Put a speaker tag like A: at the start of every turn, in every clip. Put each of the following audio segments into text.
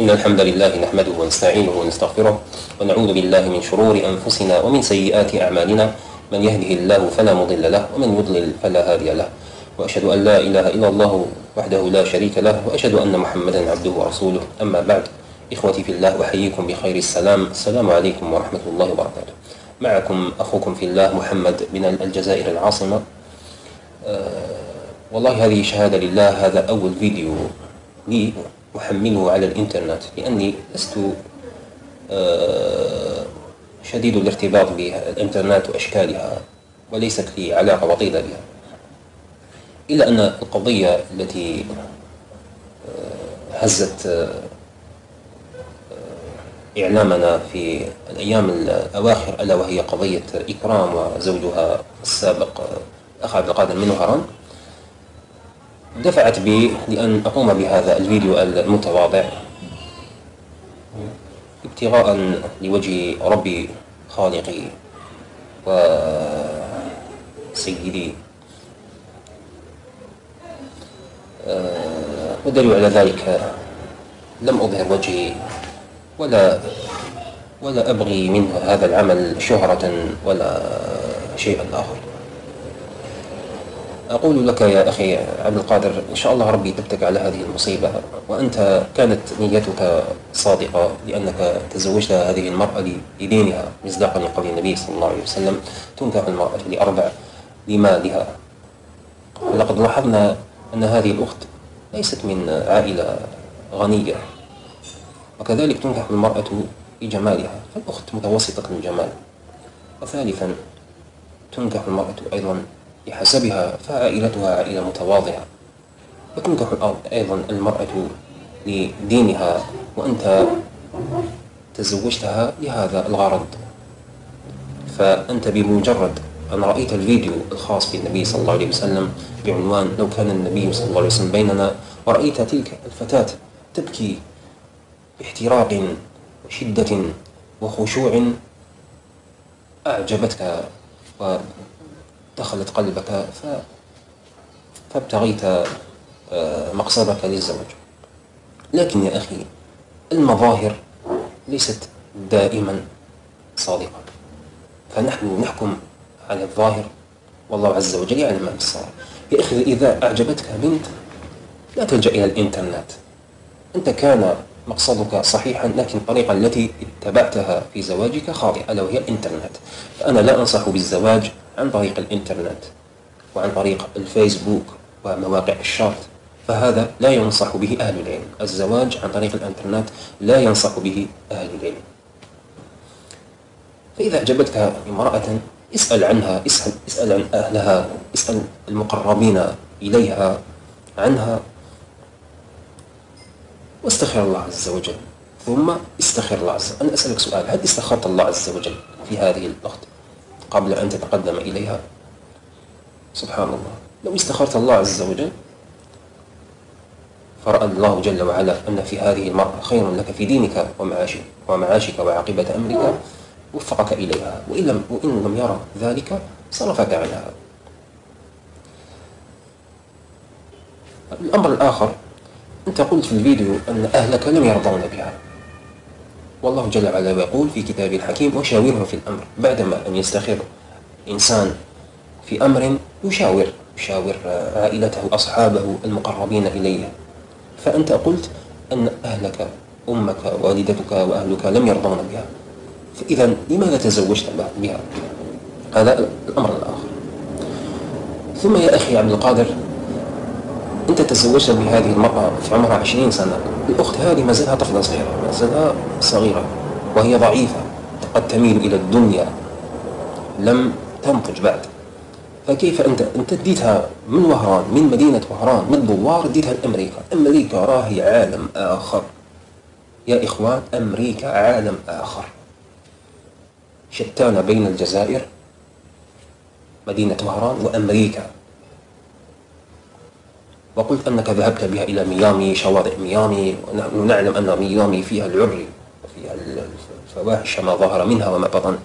A: إن الحمد لله نحمده ونستعينه ونستغفره ونعوذ بالله من شرور أنفسنا ومن سيئات أعمالنا. من يهده الله فلا مضل له ومن يضلل فلا هادي له، وأشهد أن لا إله إلا الله وحده لا شريك له، وأشهد أن محمدا عبده ورسوله. أما بعد، إخوتي في الله، أحييكم بخير السلام. السلام عليكم ورحمة الله وبركاته. معكم أخوكم في الله محمد من الجزائر العاصمة. والله هذه شهادة لله، هذا أول فيديو لي أحمله على الإنترنت، لأني لست شديد الارتباط بالإنترنت وأشكالها، وليست لي علاقة وطيدة بها، إلا أن القضية التي هزت إعلامنا في الأيام الأواخر، ألا وهي قضية إكرام وزوجها السابق الأخ عبد القادر من وهران، دفعت بي لأن أقوم بهذا الفيديو المتواضع ابتغاء لوجه ربي خالقي وسيدي. والدليل على ذلك لم أظهر وجهي ولا أبغي منه هذا العمل شهرة ولا شيئا آخر. أقول لك يا أخي عبد القادر، إن شاء الله ربي يثبتك على هذه المصيبة، وأنت كانت نيتك صادقة، لأنك تزوجت هذه المرأة لدينها مصداقا لقول النبي صلى الله عليه وسلم: تنكح المرأة لأربع: لمالها. لقد لاحظنا أن هذه الأخت ليست من عائلة غنية، وكذلك تنكح المرأة لجمالها، فالأخت متوسطة الجمال. وثالثا تنكح المرأة أيضا بحسبها، فعائلتها عائلة متواضعة. وتنكح أيضا المرأة لدينها، وأنت تزوجتها لهذا الغرض. فأنت بمجرد أن رأيت الفيديو الخاص بالنبي صلى الله عليه وسلم بعنوان "لو كان النبي صلى الله عليه وسلم بيننا", ورأيت تلك الفتاة تبكي باحتراق وشدة وخشوع، أعجبتك ودخلت قلبك، فابتغيت مقصدك للزواج. لكن يا أخي، المظاهر ليست دائما صادقة، فنحن نحكم على الظاهر، والله عز وجل يعلم ما في الصراحة. يا أخي، إذا أعجبتك بنت لا تلجأ إلى الإنترنت. أنت كان مقصدك صحيحا، لكن الطريقة التي اتبعتها في زواجك خاطئة، ألا وهي الإنترنت. فأنا لا أنصح بالزواج عن طريق الإنترنت وعن طريق الفيسبوك ومواقع الشات، فهذا لا ينصح به أهل العلم. الزواج عن طريق الإنترنت لا ينصح به أهل العلم. فإذا أعجبتك امرأة، اسأل عنها، اسأل عن أهلها، اسأل المقربين إليها عنها، واستخر الله عز وجل. ثم استخر الله عز وجل. أنا أسألك سؤال: هل استخرت الله عز وجل في هذه الأخت قبل أن تتقدم إليها؟ سبحان الله، لو استخرت الله عز وجل فرأى الله جل وعلا أن في هذه المرأة خير لك في دينك ومعاشك وعاقبة أمرك، وفقك إليها. وإن لم يرى ذلك صرفك عنها. الأمر الآخر، أنت قلت في الفيديو أن أهلك لم يرضون بها، والله جل وعلا يقول في كتابه الحكيم: وشاورهم في الأمر. بعدما أن يستخير إنسان في أمر يشاور عائلته، أصحابه المقربين إليه. فأنت قلت أن أهلك، أمك والدتك وأهلك لم يرضون بها، فإذا لماذا تزوجت بها؟ هذا الأمر الآخر. ثم يا أخي عبد القادر، أنت تزوجت بهذه المرأة في عمرها 20 سنة. الأخت هذه ما زالها طفلة صغيرة، ما زالها صغيرة، وهي ضعيفة، قد تميل إلى الدنيا، لم تنضج بعد. فكيف أنت اديتها من وهران، من مدينة وهران، من دوار، اديتها لأمريكا. أمريكا راهي عالم آخر يا إخوان، أمريكا عالم آخر، شتان بين الجزائر مدينة وهران وأمريكا. وقلت أنك ذهبت بها إلى ميامي، شواطئ ميامي، ونحن نعلم أن ميامي فيها العري وفيها الفواحش ما ظهر منها وما بطن.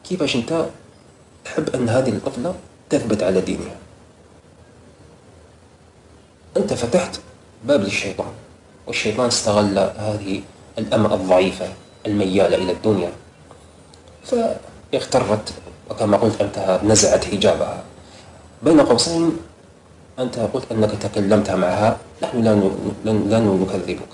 A: كيفاش أنت تحب أن هذه الطفلة تثبت على دينها؟ أنت فتحت باب للشيطان، والشيطان استغل هذه الأمة الضعيفة الميالة إلى الدنيا، فاغترت، وكما قلت أنت نزعت حجابها. بين قوسين أنت قلت أنك تكلمت معها، نحن لا نكذبك،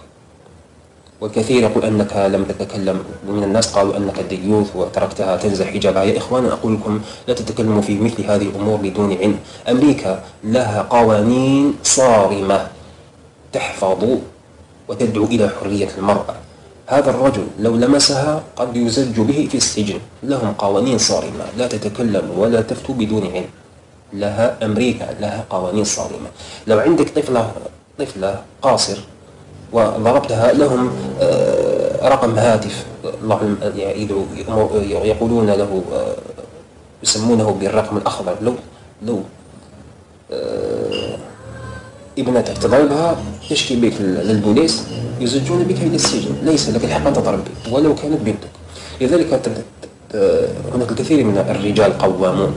A: والكثير يقول أنك لم تتكلم، من الناس قالوا أنك ديوث وتركتها تنزع حجابها. يا إخوان، أقول لكم لا تتكلموا في مثل هذه الأمور بدون علم. أمريكا لها قوانين صارمة تحفظ وتدعو إلى حرية المرأة. هذا الرجل لو لمسها قد يزج به في السجن. لهم قوانين صارمة، لا تتكلم ولا تفتو بدون علم. أمريكا لها قوانين صارمة. لو عندك طفلة قاصر وضربتها، لهم رقم هاتف، الله يقولون له، يسمونه بالرقم الأخضر. لو ابنتك تضربها تشكي بك للبوليس، يزجون بك إلى السجن، ليس لك الحق أن تضرب بك ولو كانت بنتك. لذلك هناك الكثير من الرجال قوامون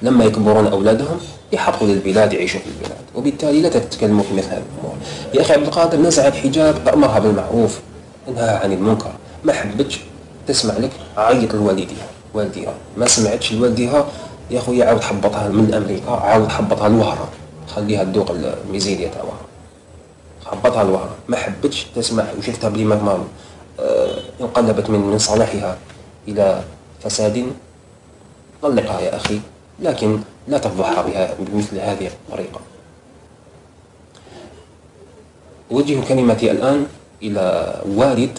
A: لما يكبرون أولادهم يحقوا للبلاد، يعيشوا في البلاد، وبالتالي لا تتكلموا في مثل هذه الأمور. يا أخي عبد القادر، نزعت حجاب، أمرها بالمعروف، انهاها عن المنكر. ما حبتش تسمع لك، عيط لوالديها. ما سمعتش لوالديها، يا أخوي عاود حبطها من أمريكا، عاود حبطها لوهرة، خليها تذوق الميزيليا تاع وهرة، حبطها لوهرة. ما حبتش تسمع، وشفتها بلي ما انقلبت من صالحها إلى فساد، طلقها يا أخي، لكن لا تفضحها بمثل هذه الطريقة. أوجه كلمتي الآن إلى والد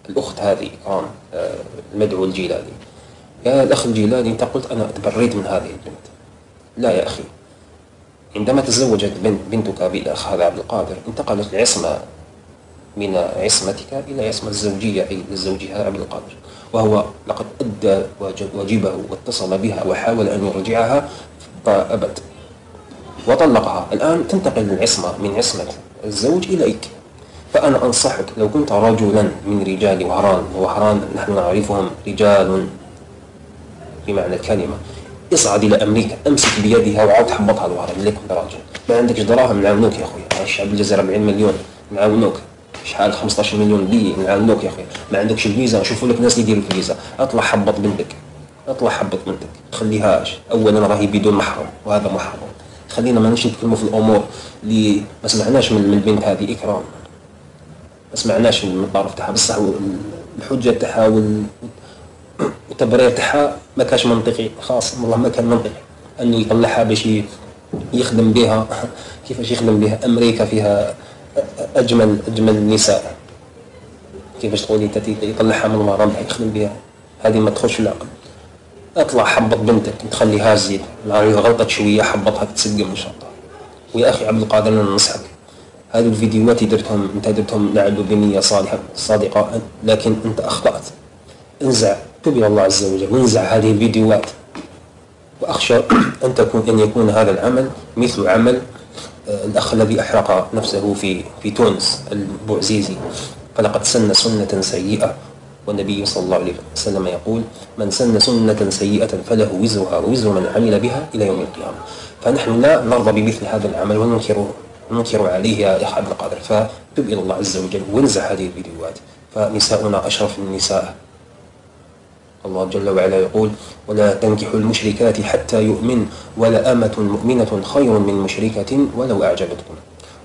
A: الأخت هذه إكرام، المدعو الجيلاني. يا الأخ الجيلاني، أنت قلت أنا تبريت من هذه البنت. لا يا أخي، عندما تزوجت بنتك بالأخ هذا عبد القادر، انتقلت العصمة من عصمتك إلى عصمة الزوجية، أي لزوجها عبد القادر، وهو لقد أدى واجبه واتصل بها وحاول أن يرجعها فأبت وطلقها. الآن تنتقل العصمة من عصمة الزوج إليك. فأنا أنصحك، لو كنت رجلا من رجال وهران نحن نعرفهم رجال بمعنى الكلمة، اصعد إلى أمريكا، أمسك بيدها وعاود حبطها لوهران. اللي كنت راجل ما عندكش دراهم، نعاونوك يا أخويا. الشعب الجزائري 40 مليون، نعاونوك. شحال 15 مليون لي، نعاونوك يا أخويا. ما عندكش الفيزا، نشوفوا لك ناس اللي يديروا الفيزا. اطلع حبط بنتك، تخليهاش. أولا راهي بدون محرم، وهذا محرم. خلينا ما نتكلموا في الأمور اللي ما سمعناش من البنت هذه إكرام، ما سمعناش من الطرف تاعها، بصح الحجة تاعها والتبرير تاعها ما كانش منطقي، خاص والله ما كان منطقي أنه يطلعها باش يخدم بها. كيفاش يخدم بها؟ أمريكا فيها أجمل النساء، كيفاش تقولي انت يطلعها من المرام يخدم بها؟ هذه ما تدخلش في العقل. اطلع حبط بنتك، تخليها زيد، إذا غلطت شويه حبطها تتسقم ان شاء الله. ويا اخي عبد القادر، انا ننصحك، هذه الفيديوهات انت درتهم لعله بنيه صادقه، لكن انت اخطات. انزع، تب الى الله عز وجل وانزع هذه الفيديوهات. واخشى ان يكون هذا العمل مثل عمل الأخ الذي أحرق نفسه في تونس، البوعزيزي، فلقد سن سنة سيئة، والنبي صلى الله عليه وسلم يقول: من سن سنة سيئة فله وزرها ووزر من عمل بها إلى يوم القيامة. فنحن لا نرضى بمثل هذا العمل وننكر عليه يا أخ عبد القادر. فتب إلى الله عز وجل وانزع هذه الفيديوهات، فنساؤنا أشرف النساء. الله جل وعلا يقول: ولا تنكحوا المشركات حتى يؤمن، ولأمة مؤمنة خير من مشركة ولو أعجبتكم،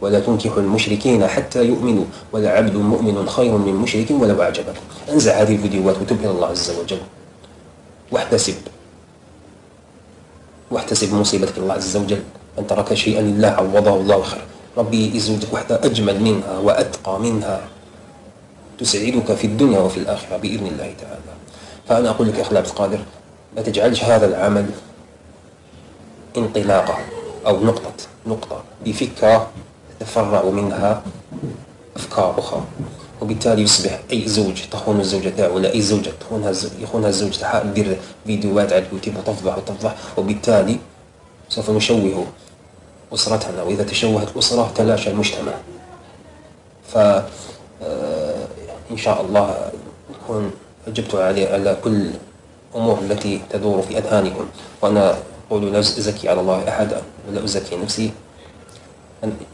A: ولا تنكحوا المشركين حتى يؤمنوا، ولعبد مؤمن خير من مشرك ولو أعجبكم. انزع هذه الفيديوهات وتب إلى الله عز وجل، واحتسب مصيبتك الله عز وجل. أن ترك شيئا لله عوضه الله خير. ربي يزوجك واحدة أجمل منها وأتقى منها، تسعدك في الدنيا وفي الآخرة بإذن الله تعالى. فأنا أقول لك يا أخي عبد القادر، ما تجعلش هذا العمل انطلاقة أو نقطة بفكرة تتفرع منها أفكار أخرى، وبالتالي يصبح أي زوج تخون الزوجة تاعو، ولا أي زوجة يخونها الزوج تاعها، تدير فيديوهات على اليوتيوب وتفضح، وبالتالي سوف نشوه أسرتنا، وإذا تشوهت الأسرة تلاشى المجتمع. فإن شاء الله نكون أجبت على كل أمور التي تدور في أذهانكم. وأنا أقول لا أزكي على الله أحدا ولا أزكي نفسي.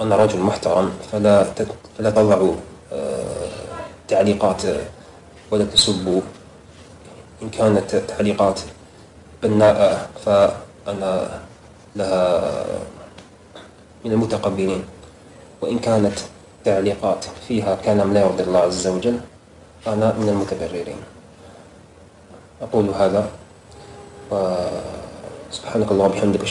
A: أنا رجل محترم، فلا تضع تعليقات ولا تسبوا. إن كانت تعليقات بناءة فأنا لها من المتقبلين، وإن كانت تعليقات فيها كلام لا يرضي الله عز وجل أنا من المتبررين. أقول هذا، وسبحانك اللهم وبحمدك.